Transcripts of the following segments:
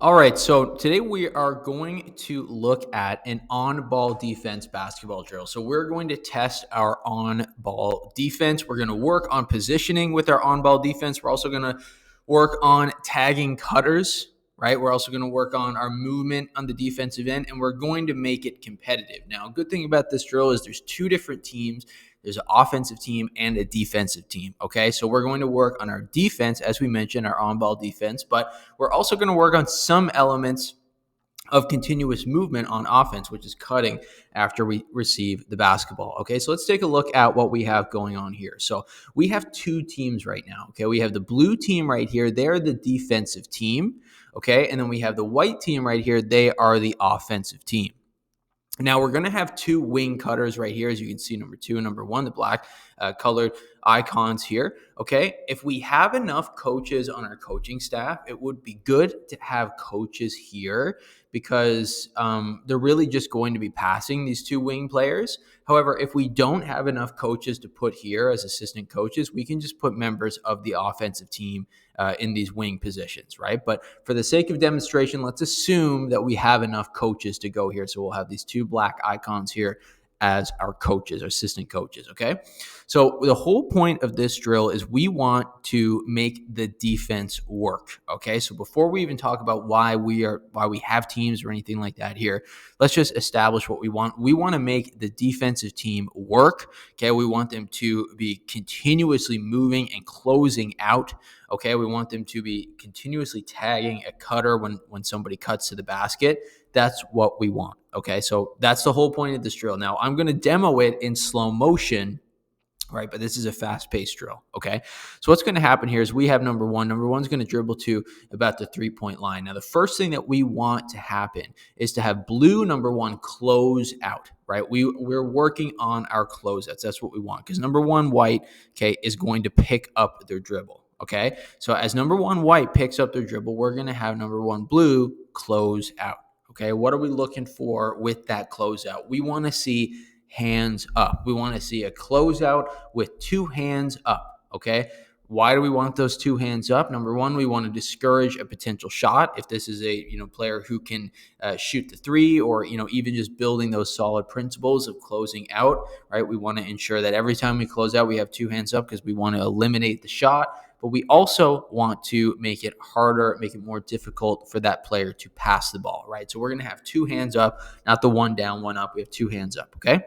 All right, so today we are going to look at an on-ball defense basketball drill. So we're going to test our on-ball defense. We're going to work on positioning with our on-ball defense. We're also going to work on tagging cutters, right? We're also going to work on our movement on the defensive end, and we're going to make it competitive. Now, a good thing about this drill is there's two different teams. There's an offensive team and a defensive team, okay? So we're going to work on our defense, as we mentioned, our on-ball defense, but we're also going to work on some elements of continuous movement on offense, which is cutting after we receive the basketball. Okay, so let's take a look at what we have going on here. So we have two teams right now. Okay, we have the blue team right here. They're the defensive team. Okay, and then we have the white team right here. They are the offensive team. Now we're going to have two wing cutters right here, as you can see, number two and number one, the black colored icons here. Okay, if we have enough coaches on our coaching staff, it would be good to have coaches here because they're really just going to be passing these two wing players. However, if we don't have enough coaches to put here as assistant coaches, we can just put members of the offensive team in these wing positions, right? But for the sake of demonstration, let's assume that we have enough coaches to go here. So we'll have these two black icons here as our coaches, our assistant coaches, okay? So the whole point of this drill is we want to make the defense work, okay? So before we even talk about why we have teams or anything like that here, let's just establish what we want. We want to make the defensive team work, okay? We want them to be continuously moving and closing out, okay? We want them to be continuously tagging a cutter when somebody cuts to the basket. That's what we want, okay? So that's the whole point of this drill. Now, I'm going to demo it in slow motion, right? But this is a fast-paced drill, okay? So what's going to happen here is we have number one. Number one's going to dribble to about the three-point line. Now, the first thing that we want to happen is to have blue number one close out, right? We're working on our closeouts. That's what we want because number one white, okay, is going to pick up their dribble, okay? So as number one white picks up their dribble, we're going to have number one blue close out, okay? What are we looking for with that closeout? We want to see hands up. We want to see a closeout with two hands up, okay? Why do we want those two hands up? Number one, we want to discourage a potential shot. If this is a player who can shoot the three, or even just building those solid principles of closing out, right? We want to ensure that every time we close out, we have two hands up because we want to eliminate the shot. But we also want to make it harder, make it more difficult for that player to pass the ball, right? So we're going to have two hands up, not the one down, one up. We have two hands up, okay?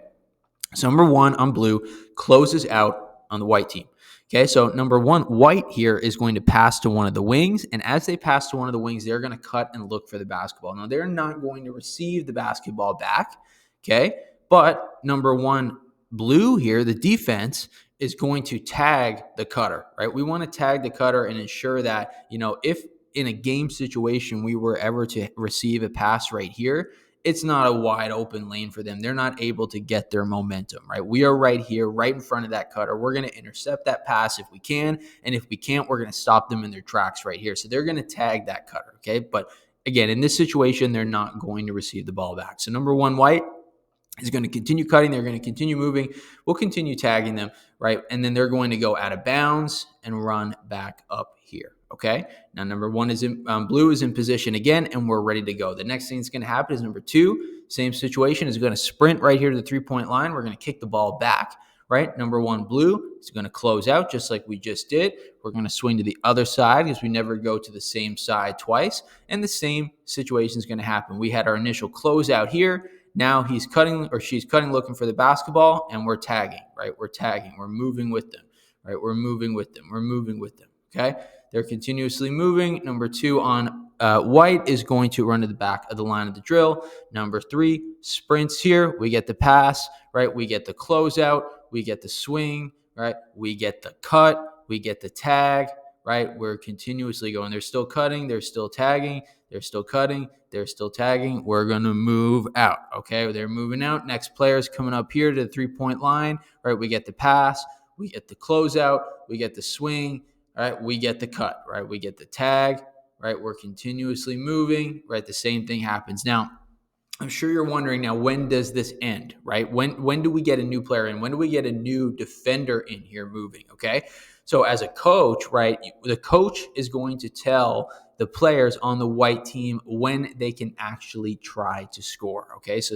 So number one on blue closes out on the white team. Okay, so number one, white here is going to pass to one of the wings. And as they pass to one of the wings, they're going to cut and look for the basketball. Now, they're not going to receive the basketball back. Okay, but number one, blue here, the defense, is going to tag the cutter, right? We want to tag the cutter and ensure that, if in a game situation we were ever to receive a pass right here, it's not a wide open lane for them. They're not able to get their momentum, right? We are right here, right in front of that cutter. We're going to intercept that pass if we can. And if we can't, we're going to stop them in their tracks right here. So they're going to tag that cutter, okay? But again, in this situation, they're not going to receive the ball back. So number one, white is going to continue cutting. They're going to continue moving. We'll continue tagging them, right? And then they're going to go out of bounds and run back up here. Okay. Now, number one is in blue is in position again, and we're ready to go. The next thing that's going to happen is number two, same situation, is going to sprint right here to the 3-point line. We're going to kick the ball back, right? Number one blue is going to close out just like we just did. We're going to swing to the other side because we never go to the same side twice. And the same situation is going to happen. We had our initial closeout here. Now he's cutting or she's cutting, looking for the basketball, and we're tagging, right? We're tagging. We're moving with them, right? We're moving with them. We're moving with them, okay? They're continuously moving. Number two on white is going to run to the back of the line of the drill. Number three sprints here. We get the pass, right? We get the closeout. We get the swing, right? We get the cut. We get the tag, right? We're continuously going. They're still cutting. They're still tagging. They're still cutting. They're still tagging. We're going to move out, okay? They're moving out. Next player is coming up here to the 3-point line, right? We get the pass. We get the closeout. We get the swing. Right, we get the cut, right? We get the tag, right? We're continuously moving, right? The same thing happens. Now, I'm sure you're wondering now, when does this end, right? When do we get a new player in? When do we get a new defender in here moving, okay? So as a coach, right, the coach is going to tell the players on the white team when they can actually try to score. Okay, so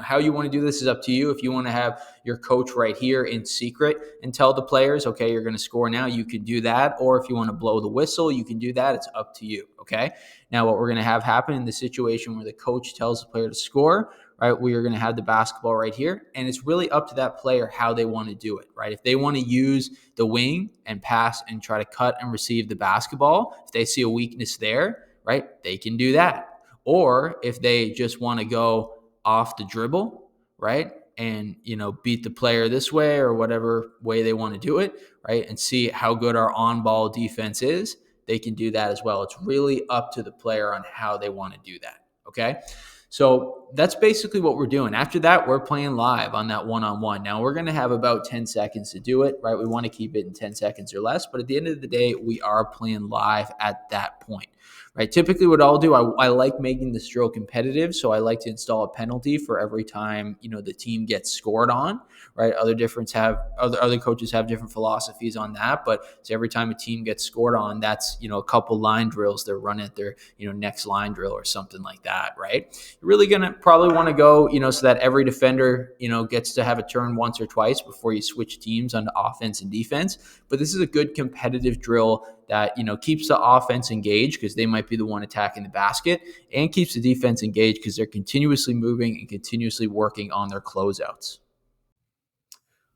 how you want to do this is up to you. If you want to have your coach right here in secret and tell the players, okay, you're going to score now, you can do that. Or if you want to blow the whistle, you can do that. It's up to you. Okay. Now, what we're going to have happen in the situation where the coach tells the player to score, right, we are going to have the basketball right here. And it's really up to that player how they want to do it, right? If they want to use the wing and pass and try to cut and receive the basketball, if they see a weakness there, right, they can do that. Or if they just want to go off the dribble, right, and beat the player this way or whatever way they want to do it, right, and see how good our on-ball defense is, they can do that as well. It's really up to the player on how they want to do that. Okay. So that's basically what we're doing. After that, we're playing live on that one-on-one. Now, we're going to have about 10 seconds to do it, right? We want to keep it in 10 seconds or less, but at the end of the day, we are playing live at that point, right? Typically, what I'll do, I like making this drill competitive, so I like to install a penalty for every time, the team gets scored on, right? Other coaches have different philosophies on that, but so every time a team gets scored on, that's, a couple line drills they're running at their, next line drill or something like that, right? You're really going to probably want to go, so that every defender, gets to have a turn once or twice before you switch teams onto offense and defense. But this is a good competitive drill that, keeps the offense engaged because they might be the one attacking the basket, and keeps the defense engaged because they're continuously moving and continuously working on their closeouts.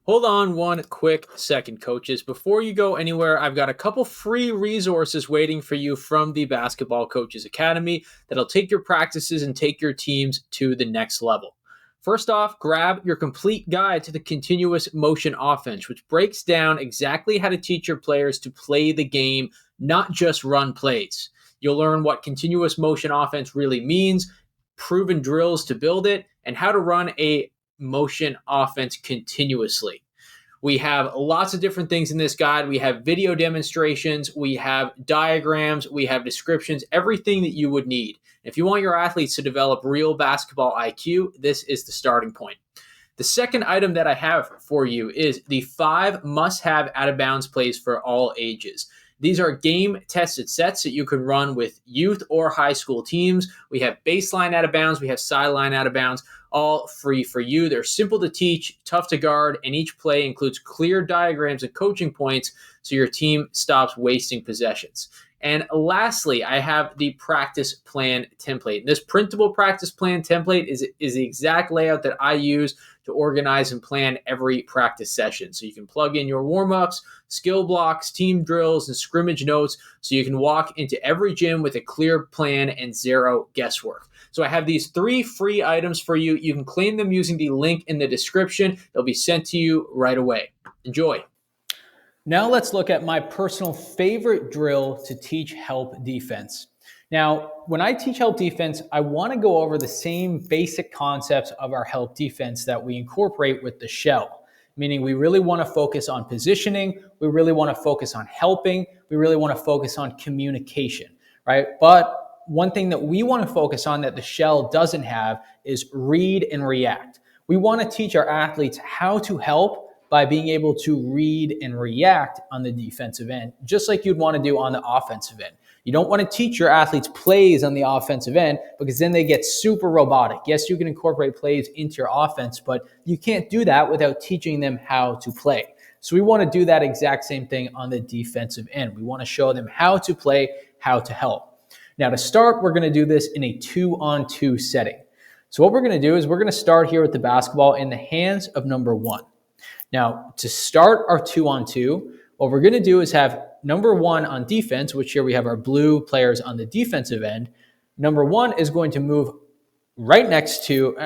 Hold on one quick second, coaches. Before you go anywhere, I've got a couple free resources waiting for you from the Basketball Coaches Academy that'll take your practices and take your teams to the next level. First off, grab your complete guide to the continuous motion offense, which breaks down exactly how to teach your players to play the game, not just run plays. You'll learn what continuous motion offense really means, proven drills to build it, and how to run a motion offense continuously. We have lots of different things in this guide. We have video demonstrations, we have diagrams, we have descriptions, everything that you would need. If you want your athletes to develop real basketball IQ, this is the starting point. The second item that I have for you is the 5 must-have out-of-bounds plays for all ages. These are game-tested sets that you can run with youth or high school teams. We have baseline out of bounds, we have sideline out of bounds, all free for you. They're simple to teach, tough to guard, and each play includes clear diagrams and coaching points so your team stops wasting possessions. And lastly, I have the practice plan template. This printable practice plan template is the exact layout that I use to organize and plan every practice session. So you can plug in your warm-ups, skill blocks, team drills, and scrimmage notes so you can walk into every gym with a clear plan and zero guesswork. So I have these 3 free items for you. You can claim them using the link in the description. They'll be sent to you right away. Enjoy. Now let's look at my personal favorite drill to teach help defense. Now, when I teach help defense, I want to go over the same basic concepts of our help defense that we incorporate with the shell, meaning we really want to focus on positioning, we really want to focus on helping, we really want to focus on communication, right? But one thing that we want to focus on that the shell doesn't have is read and react. We want to teach our athletes how to help by being able to read and react on the defensive end, just like you'd want to do on the offensive end. You don't want to teach your athletes plays on the offensive end because then they get super robotic. Yes, you can incorporate plays into your offense, but you can't do that without teaching them how to play. So we want to do that exact same thing on the defensive end. We want to show them how to play, how to help. Now to start, we're going to do this in a 2-on-2 setting. So what we're going to do is we're going to start here with the basketball in the hands of number 1. Now, to start our 2-on-2, what we're going to do is have number 1 on defense, which here we have our blue players on the defensive end. Number 1 is going to move right next to,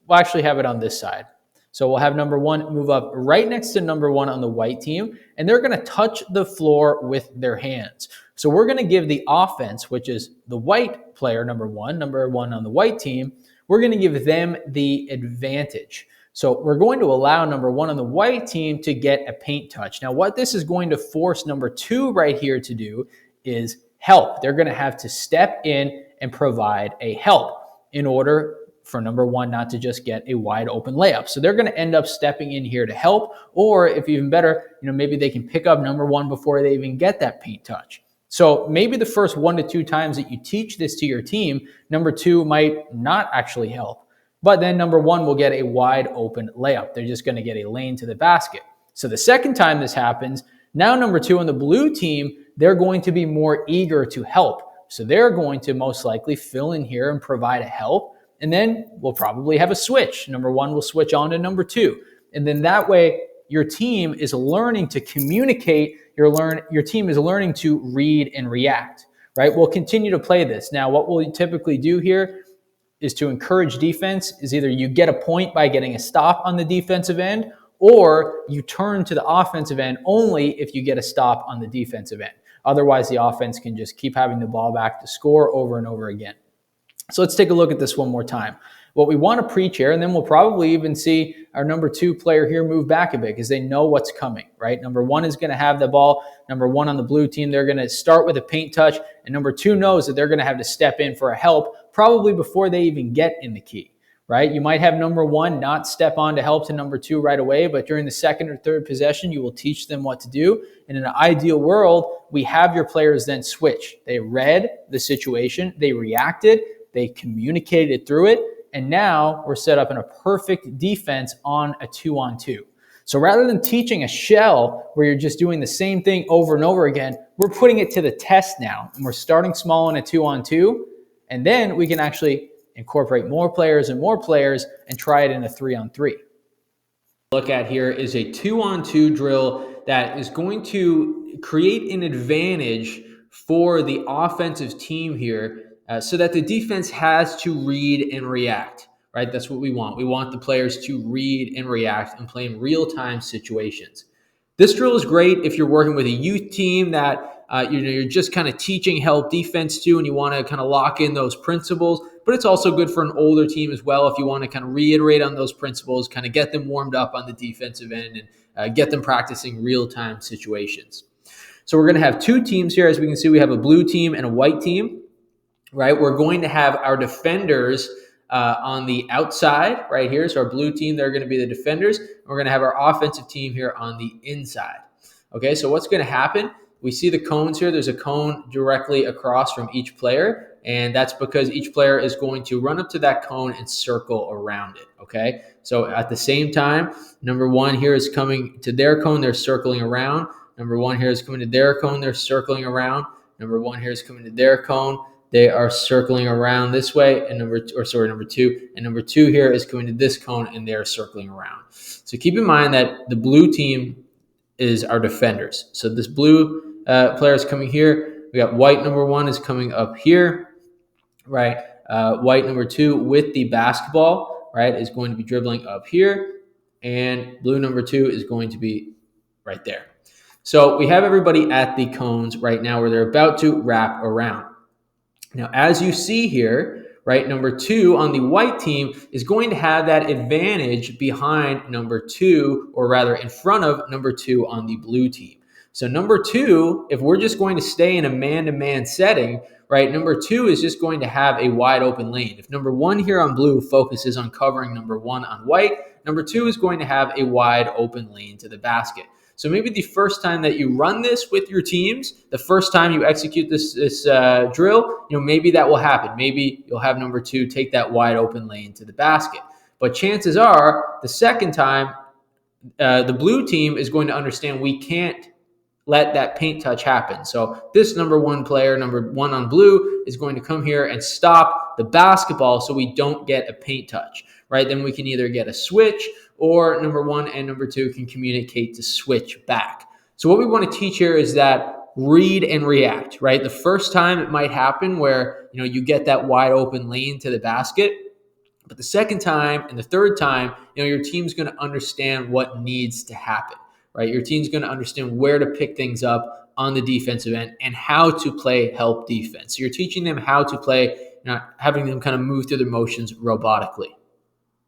we'll actually have it on this side. So we'll have number 1 move up right next to number 1 on the white team, and they're going to touch the floor with their hands. So we're going to give the offense, which is the white player, number 1 on the white team, we're going to give them the advantage. So we're going to allow number 1 on the white team to get a paint touch. Now, what this is going to force number 2 right here to do is help. They're going to have to step in and provide a help in order for number one not to just get a wide open layup. So they're going to end up stepping in here to help, or if even better, maybe they can pick up number one before they even get that paint touch. So maybe the first 1 to 2 times that you teach this to your team, number two might not actually help. But then number one will get a wide open layup. They're just going to get a lane to the basket. So the second time this happens, now number two on the blue team, they're going to be more eager to help. So they're going to most likely fill in here and provide a help. And then we'll probably have a switch. Number one will switch on to number two. And then that way, your team is learning to communicate. Your team is learning to read and react, right? We'll continue to play this. Now, what we'll typically do here is to encourage defense is either you get a point by getting a stop on the defensive end, or you turn to the offensive end only if you get a stop on the defensive end. Otherwise, the offense can just keep having the ball back to score over and over again. So let's take a look at this one more time. What we want to preach here, and then we'll probably even see our number two player here move back a bit because they know what's coming, right? Number one is going to have the ball. Number one on the blue team, they're going to start with a paint touch. And number two knows that they're going to have to step in for a help probably before they even get in the key, right? You might have number one not step on to help to number two right away, but during the second or third possession, you will teach them what to do. And in an ideal world, we have your players then switch. They read the situation, they reacted, they communicated through it, and now we're set up in a perfect defense on a 2-on-2. So rather than teaching a shell where you're just doing the same thing over and over again, we're putting it to the test now. And we're starting small in a 2-on-2, and then we can actually incorporate more players and try it in a 3-on-3. Look at here is a 2-on-2 drill that is going to create an advantage for the offensive team here, so that the defense has to read and react, right? That's what we want. We want the players to read and react and play in real-time situations. This drill is great if you're working with a youth team that you're just kind of teaching help defense to, and you want to kind of lock in those principles. But it's also good for an older team as well if you want to kind of reiterate on those principles, kind of get them warmed up on the defensive end and get them practicing real-time situations. So we're going to have two teams here. As we can see, we have a blue team and a white team. Right, we're going to have our defenders on the outside right here. So our blue team, they're going to be the defenders. We're going to have our offensive team here on the inside. Okay, so what's going to happen? We see the cones here. There's a cone directly across from each player, and that's because each player is going to run up to that cone and circle around it. Okay, so at the same time, number one here is coming to their cone. They're circling around. Number one here is coming to their cone. They're circling around. Number one here is coming to their cone. They are circling around this way, and number two. And number two here is going to this cone, and they're circling around. So keep in mind that the blue team is our defenders. So this blue player is coming here. We got white number one is coming up here, right? White number two with the basketball, right, is going to be dribbling up here, and blue number two is going to be right there. So we have everybody at the cones right now where they're about to wrap around. Now, as you see here, right, number two on the white team is going to have that advantage behind number two, or rather in front of number two on the blue team. So number two, if we're just going to stay in a man-to-man setting, right, number two is just going to have a wide open lane. If number one here on blue focuses on covering number one on white, number two is going to have a wide open lane to the basket. So maybe the first time that you run this with your teams, the first time you execute this drill, maybe that will happen. Maybe you'll have number two take that wide open lane to the basket. But chances are, the second time, the blue team is going to understand we can't let that paint touch happen. So this number one player, number one on blue, is going to come here and stop the basketball so we don't get a paint touch, right? Then we can either get a switch, or number one and number two can communicate to switch back. So what we want to teach here is that read and react, right? The first time it might happen where, you get that wide open lane to the basket, but the second time and the third time, your team's going to understand what needs to happen, right? Your team's going to understand where to pick things up on the defensive end and how to play help defense. So you're teaching them how to play, not having them kind of move through their motions robotically.